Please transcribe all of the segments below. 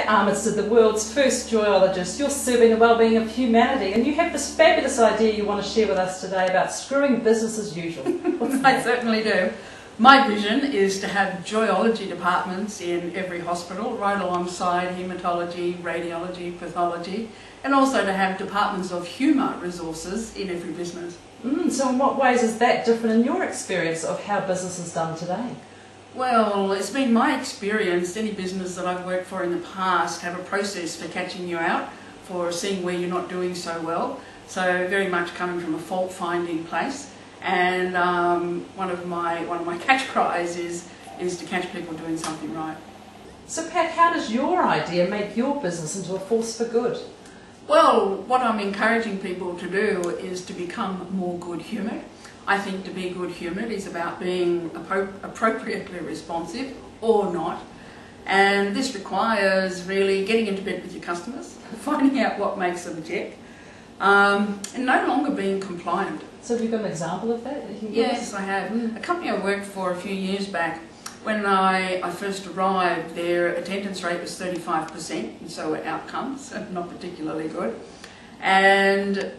Pat Armistead, the world's first joyologist. You're serving the well-being of humanity, and you have this fabulous idea you want to share with us today about screwing business as usual. I certainly do. My vision is to have joyology departments in every hospital, right alongside haematology, radiology, pathology, and also to have departments of humour resources in every business. So in what ways is that different in your experience of how business is done today? Well, it's been my experience, any business that I've worked for in the past have a process for catching you out, for seeing where you're not doing so well. So very much coming from a fault-finding place. And one of my catch cries is to catch people doing something right. So Pat, how does your idea make your business into a force for good? Well, what I'm encouraging people to do is to become more good-humoured. I think to be good-humoured is about being appropriately responsive or not. And this requires really getting into bed with your customers, finding out what makes them tick, and no longer being compliant. So have you got an example of that you can give us? Yes, I have. A company I worked for a few years back, when I first arrived, their attendance rate was 35%, and so were outcomes, not particularly good. And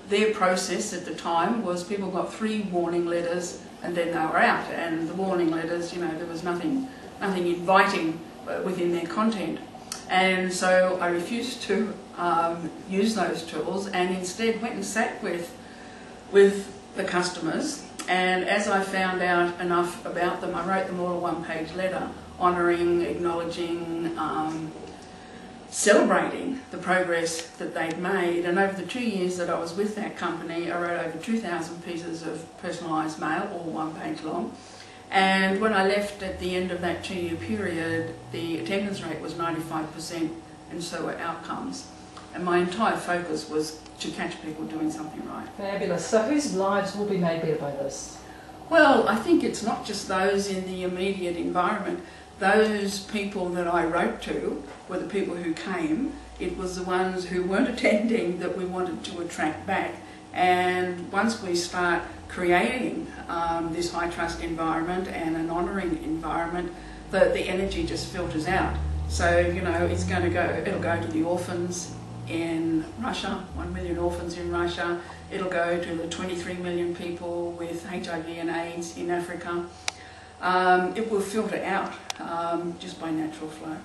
their process at the time was people got 3 warning letters and then they were out. And the warning letters, you know, there was nothing inviting within their content. And so I refused to use those tools and instead went and sat with the customers. And as I found out enough about them, I wrote them all a one-page letter honouring, acknowledging, celebrating the progress that they'd made. And over the 2 years that I was with that company, I wrote over 2,000 pieces of personalised mail, all 1 page long. And when I left at the end of that 2-year period, the attendance rate was 95%, and so were outcomes. And my entire focus was to catch people doing something right. Fabulous. So whose lives will be made better by this? Well, I think it's not just those in the immediate environment. Those people that I wrote to were the people who came. It was the ones who weren't attending that we wanted to attract back. And once we start creating this high trust environment and an honouring environment, the energy just filters out. So, you know, it'll go to the orphans in Russia, 1 million orphans in Russia. It'll go to the 23 million people with HIV and AIDS in Africa. It will filter out just by natural flow.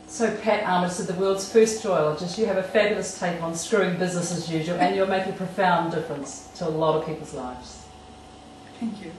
So Pat Armistead, the world's first joyologist, you have a fabulous take on screwing business as usual, and you'll make a profound difference to a lot of people's lives. Thank you.